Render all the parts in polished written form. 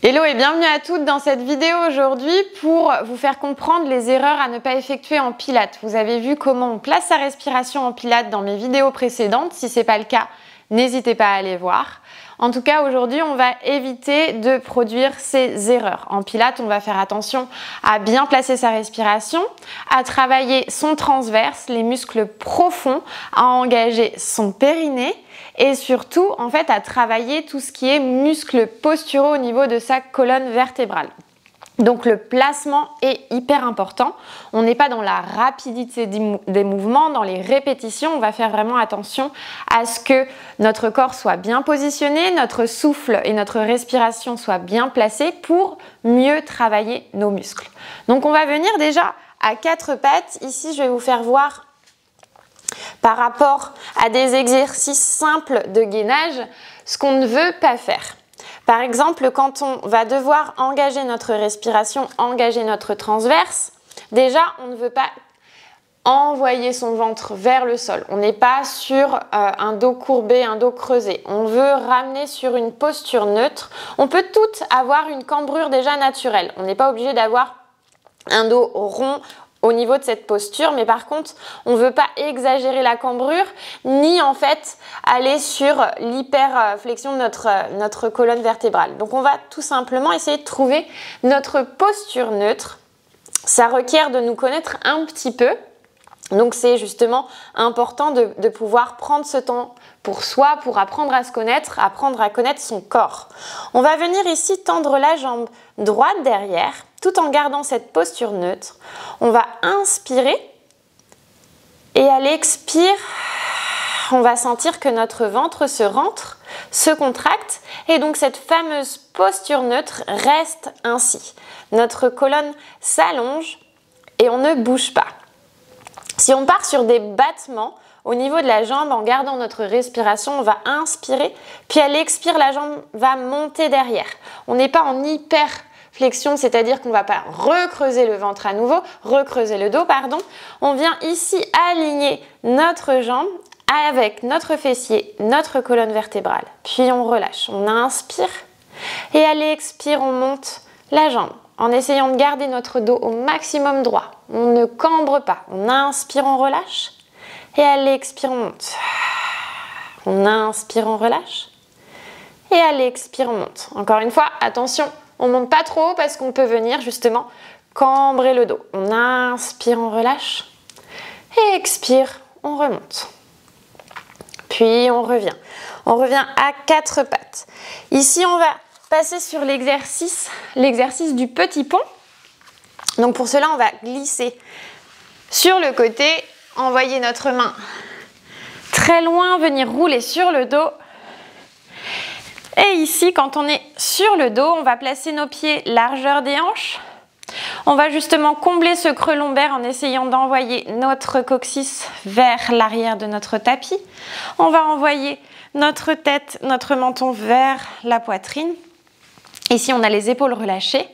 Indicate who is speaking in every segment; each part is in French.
Speaker 1: Hello et bienvenue à toutes dans cette vidéo aujourd'hui pour vous faire comprendre les erreurs à ne pas effectuer en pilates. Vous avez vu comment on place sa respiration en pilates dans mes vidéos précédentes. Si ce n'est pas le cas, n'hésitez pas à aller voir. En tout cas, aujourd'hui, on va éviter de produire ces erreurs. En pilates, on va faire attention à bien placer sa respiration, à travailler son transverse, les muscles profonds, à engager son périnée et surtout, en fait, à travailler tout ce qui est muscles posturaux au niveau de sa colonne vertébrale. Donc le placement est hyper important. On n'est pas dans la rapidité des mouvements, dans les répétitions. On va faire vraiment attention à ce que notre corps soit bien positionné, notre souffle et notre respiration soient bien placés pour mieux travailler nos muscles. Donc on va venir déjà à quatre pattes. Ici, je vais vous faire voir par rapport à des exercices simples de gainage ce qu'on ne veut pas faire. Par exemple, quand on va devoir engager notre respiration, engager notre transverse, déjà, on ne veut pas envoyer son ventre vers le sol. On n'est pas sur un dos courbé, un dos creusé. On veut ramener sur une posture neutre. On peut toutes avoir une cambrure déjà naturelle. On n'est pas obligé d'avoir un dos rond au niveau de cette posture, mais par contre, on ne veut pas exagérer la cambrure, ni en fait aller sur l'hyperflexion de notre colonne vertébrale. Donc on va tout simplement essayer de trouver notre posture neutre. Ça requiert de nous connaître un petit peu. Donc c'est justement important de pouvoir prendre ce temps pour soi, pour apprendre à se connaître, apprendre à connaître son corps. On va venir ici tendre la jambe droite derrière, tout en gardant cette posture neutre. On va inspirer et à l'expire, on va sentir que notre ventre se rentre, se contracte et donc cette fameuse posture neutre reste ainsi. Notre colonne s'allonge et on ne bouge pas. Si on part sur des battements au niveau de la jambe en gardant notre respiration, on va inspirer, puis à l'expire, la jambe va monter derrière. On n'est pas en hyperflexion, c'est-à-dire qu'on ne va pas recreuser le ventre à nouveau, recreuser le dos, pardon. On vient ici aligner notre jambe avec notre fessier, notre colonne vertébrale. Puis on relâche, on inspire et à l'expire, on monte la jambe en essayant de garder notre dos au maximum droit. On ne cambre pas. On inspire, on relâche. Et à l'expire, on monte. On inspire, on relâche. Et à l'expire, on monte. Encore une fois, attention, on ne monte pas trop haut parce qu'on peut venir justement cambrer le dos. On inspire, on relâche. Et expire, on remonte. Puis on revient. On revient à quatre pattes. Ici, on va passer sur l'exercice du petit pont. Donc pour cela, on va glisser sur le côté, envoyer notre main très loin, venir rouler sur le dos. Et ici, quand on est sur le dos, on va placer nos pieds largeur des hanches. On va justement combler ce creux lombaire en essayant d'envoyer notre coccyx vers l'arrière de notre tapis. On va envoyer notre tête, notre menton vers la poitrine. Ici, on a les épaules relâchées.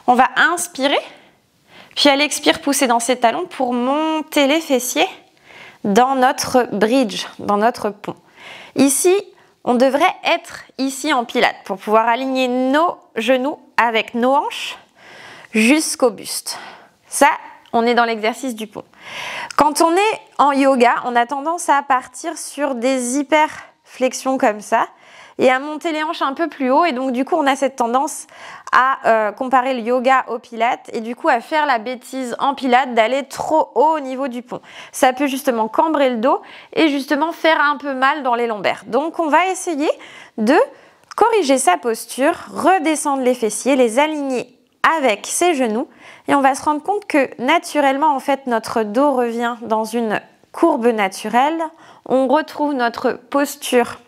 Speaker 1: On va inspirer, puis à l'expire, pousser dans ses talons pour monter les fessiers dans notre bridge, dans notre pont. Ici, on devrait être ici en pilates pour pouvoir aligner nos genoux avec nos hanches jusqu'au buste. Ça, on est dans l'exercice du pont. Quand on est en yoga, on a tendance à partir sur des hyperflexions comme ça et à monter les hanches un peu plus haut. Et donc, du coup, on a cette tendance à comparer le yoga au pilates et du coup, à faire la bêtise en pilates d'aller trop haut au niveau du pont. Ça peut justement cambrer le dos et justement faire un peu mal dans les lombaires. Donc, on va essayer de corriger sa posture, redescendre les fessiers, les aligner avec ses genoux et on va se rendre compte que naturellement, en fait, notre dos revient dans une courbe naturelle. On retrouve notre posture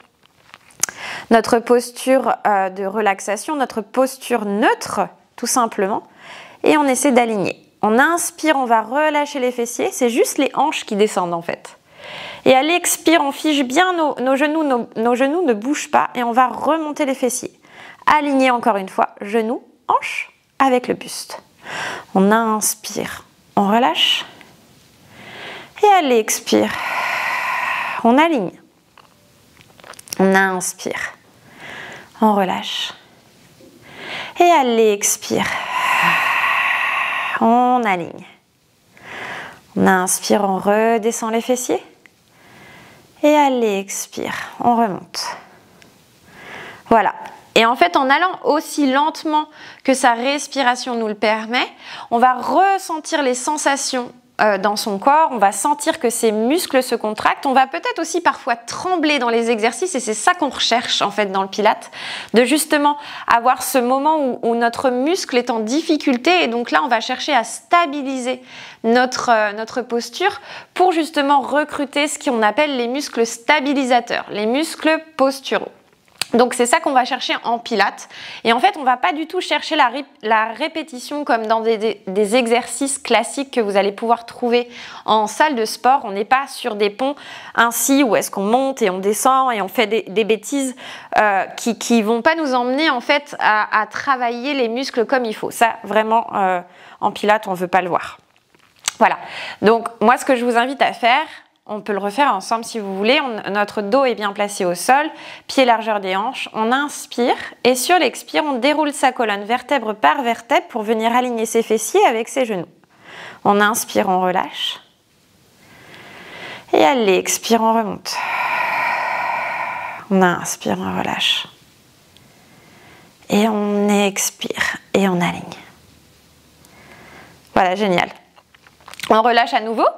Speaker 1: de relaxation, notre posture neutre, tout simplement. Et on essaie d'aligner. On inspire, on va relâcher les fessiers. C'est juste les hanches qui descendent, en fait. Et à l'expire, on fige bien nos genoux. Nos genoux ne bougent pas. Et on va remonter les fessiers. Aligner encore une fois, genoux, hanches, avec le buste. On inspire, on relâche. Et à l'expire, on aligne. On inspire, on relâche. Et à l'expire, on aligne. On inspire, on redescend les fessiers. Et à l'expire, on remonte. Voilà. Et en fait, en allant aussi lentement que sa respiration nous le permet, on va ressentir les sensations dans son corps, on va sentir que ses muscles se contractent, on va peut-être aussi parfois trembler dans les exercices et c'est ça qu'on recherche en fait dans le Pilates, de justement avoir ce moment où notre muscle est en difficulté et donc là on va chercher à stabiliser notre posture pour justement recruter ce qu'on appelle les muscles stabilisateurs, les muscles posturaux. Donc c'est ça qu'on va chercher en Pilates et en fait on va pas du tout chercher la répétition comme dans des exercices classiques que vous allez pouvoir trouver en salle de sport. On n'est pas sur des ponts ainsi où est-ce qu'on monte et on descend et on fait des bêtises qui vont pas nous emmener en fait à travailler les muscles comme il faut. Ça vraiment en Pilates on veut pas le voir. Voilà, donc moi ce que je vous invite à faire, on peut le refaire ensemble si vous voulez. Notre dos est bien placé au sol, pied largeur des hanches. On inspire et sur l'expire, on déroule sa colonne vertèbre par vertèbre pour venir aligner ses fessiers avec ses genoux. On inspire, on relâche. Et à l'expire, on remonte. On inspire, on relâche. Et on expire et on aligne. Voilà, génial. On relâche à nouveau.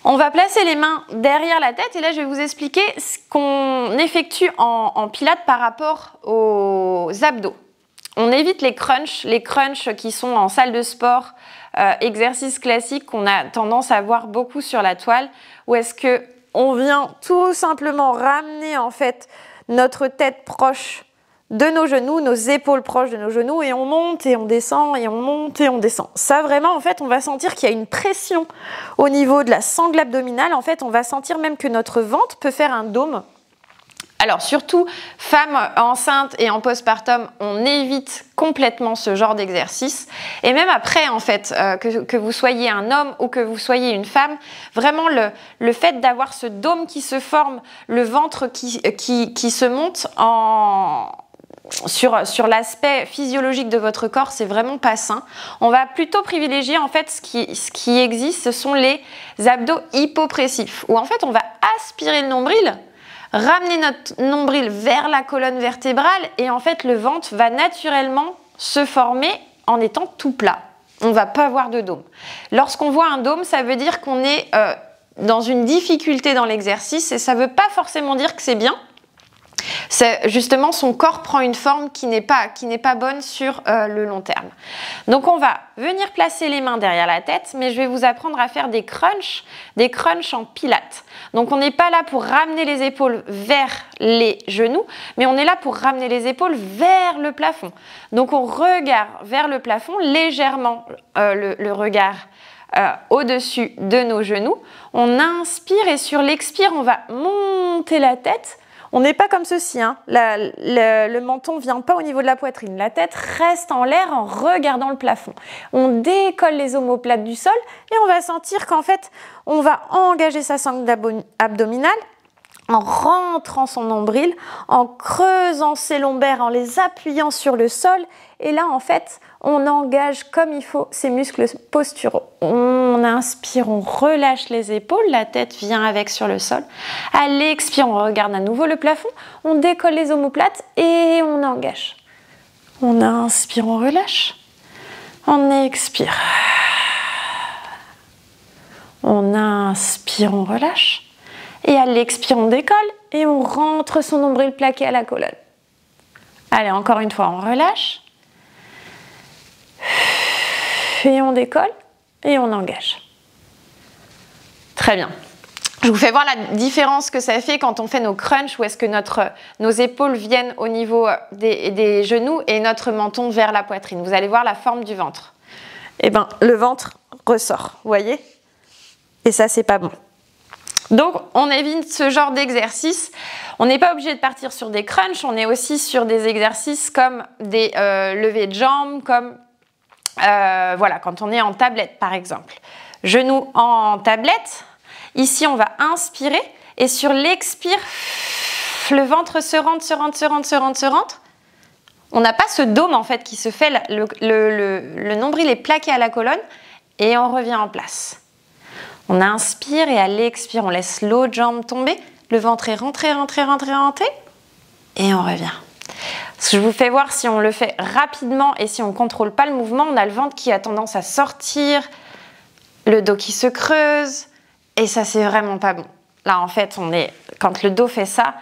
Speaker 1: On va placer les mains derrière la tête et là je vais vous expliquer ce qu'on effectue en Pilates par rapport aux abdos. On évite les crunchs qui sont en salle de sport, exercices classiques qu'on a tendance à voir beaucoup sur la toile, où est-ce que on vient tout simplement ramener en fait notre tête proche de nos genoux, nos épaules proches de nos genoux et on monte et on descend et on monte et on descend. Ça vraiment en fait on va sentir qu'il y a une pression au niveau de la sangle abdominale. En fait on va sentir même que notre ventre peut faire un dôme. Alors surtout femmes enceintes et en postpartum, on évite complètement ce genre d'exercice. Et même après en fait, que vous soyez un homme ou que vous soyez une femme, vraiment le fait d'avoir ce dôme qui se forme, le ventre qui se monte sur l'aspect physiologique de votre corps, c'est vraiment pas sain. On va plutôt privilégier en fait ce qui existe, ce sont les abdos hypopressifs, où en fait on va aspirer le nombril, ramener notre nombril vers la colonne vertébrale et en fait le ventre va naturellement se former en étant tout plat. On ne va pas avoir de dôme. Lorsqu'on voit un dôme, ça veut dire qu'on est dans une difficulté dans l'exercice et ça ne veut pas forcément dire que c'est bien. Justement, son corps prend une forme qui n'est pas bonne sur le long terme. Donc, on va venir placer les mains derrière la tête, mais je vais vous apprendre à faire des crunchs en pilates. Donc, on n'est pas là pour ramener les épaules vers les genoux, mais on est là pour ramener les épaules vers le plafond. Donc, on regarde vers le plafond, légèrement le regard au-dessus de nos genoux. On inspire et sur l'expire, on va monter la tête. On n'est pas comme ceci, hein. Le menton ne vient pas au niveau de la poitrine. La tête reste en l'air en regardant le plafond. On décolle les omoplates du sol et on va sentir qu'en fait, on va engager sa sangle abdominale en rentrant son nombril, en creusant ses lombaires, en les appuyant sur le sol. Et là, en fait, on engage comme il faut ses muscles posturaux. On inspire, on relâche les épaules, la tête vient avec sur le sol. À l'expire, on regarde à nouveau le plafond, on décolle les omoplates et on engage. On inspire, on relâche. On expire. On inspire, on relâche. Et à l'expire, on décolle et on rentre son nombril plaqué à la colonne. Allez, encore une fois, on relâche. Et on décolle et on engage. Très bien. Je vous fais voir la différence que ça fait quand on fait nos crunchs, où est-ce que nos épaules viennent au niveau des genoux et notre menton vers la poitrine. Vous allez voir la forme du ventre. Eh bien, le ventre ressort, vous voyez? Et ça, c'est pas bon. Donc, on évite ce genre d'exercice. On n'est pas obligé de partir sur des crunchs, on est aussi sur des exercices comme des levées de jambes, comme voilà, quand on est en tablette par exemple. Genoux en tablette. Ici, on va inspirer et sur l'expire, le ventre se rentre, se rentre, se rentre, se rentre, se rentre. On n'a pas ce dôme en fait qui se fait, le nombril est plaqué à la colonne et on revient en place. On inspire et à l'expire, on laisse l'autre jambe tomber, le ventre est rentré, rentré, rentré, rentré et on revient. Je vous fais voir si on le fait rapidement et si on ne contrôle pas le mouvement, on a le ventre qui a tendance à sortir, le dos qui se creuse et ça c'est vraiment pas bon. Là en fait, quand le dos fait ça,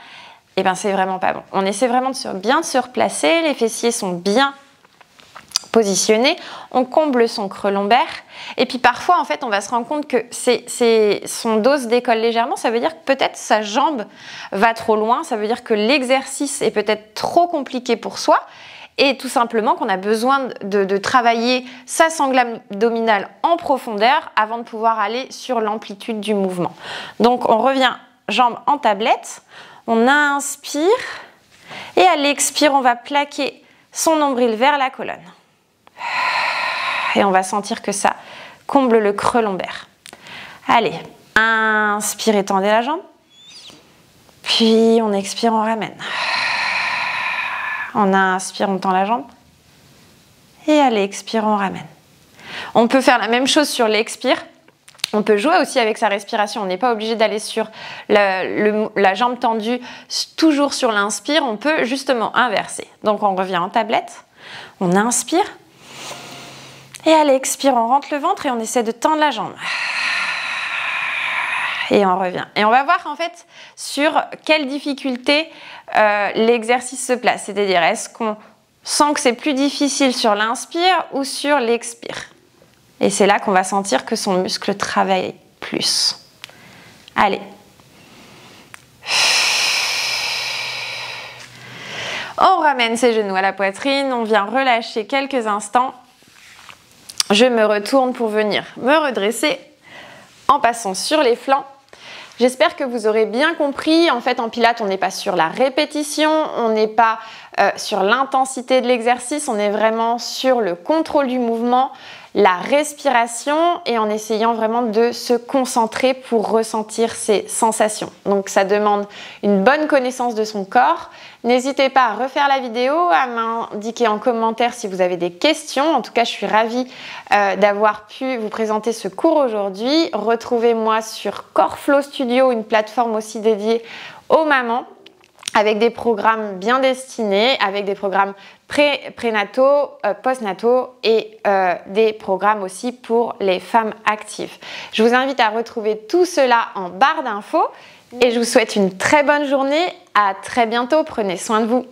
Speaker 1: eh ben c'est vraiment pas bon. On essaie vraiment de bien se replacer, les fessiers sont bien positionnés, on comble son creux lombaire et puis parfois en fait on va se rendre compte que son dos se décolle légèrement, ça veut dire que peut-être sa jambe va trop loin, ça veut dire que l'exercice est peut-être trop compliqué pour soi et tout simplement qu'on a besoin de travailler sa sangle abdominale en profondeur avant de pouvoir aller sur l'amplitude du mouvement. Donc on revient jambes en tablette, on inspire et à l'expire on va plaquer son nombril vers la colonne. Et on va sentir que ça comble le creux lombaire. Allez, inspire, étendez la jambe. Puis on expire, on ramène. On inspire, on tend la jambe. Et à l'expire, on ramène. On peut faire la même chose sur l'expire. On peut jouer aussi avec sa respiration. On n'est pas obligé d'aller sur la jambe tendue, toujours sur l'inspire. On peut justement inverser. Donc on revient en tablette. On inspire. Et à l'expire, on rentre le ventre et on essaie de tendre la jambe. Et on revient. Et on va voir en fait sur quelle difficulté l'exercice se place. C'est-à-dire, est-ce qu'on sent que c'est plus difficile sur l'inspire ou sur l'expire? Et c'est là qu'on va sentir que son muscle travaille plus. Allez. On ramène ses genoux à la poitrine, on vient relâcher quelques instants. Je me retourne pour venir me redresser en passant sur les flancs. J'espère que vous aurez bien compris. En fait, en pilates, on n'est pas sur la répétition, on n'est pas sur l'intensité de l'exercice, on est vraiment sur le contrôle du mouvement, la respiration et en essayant vraiment de se concentrer pour ressentir ces sensations. Donc ça demande une bonne connaissance de son corps. N'hésitez pas à refaire la vidéo, à m'indiquer en commentaire si vous avez des questions. En tout cas, je suis ravie d'avoir pu vous présenter ce cours aujourd'hui. Retrouvez-moi sur Coreflow Studio, une plateforme aussi dédiée aux mamans, avec des programmes bien destinés, avec des programmes prénataux, postnataux et des programmes aussi pour les femmes actives. Je vous invite à retrouver tout cela en barre d'infos et je vous souhaite une très bonne journée. À très bientôt, prenez soin de vous.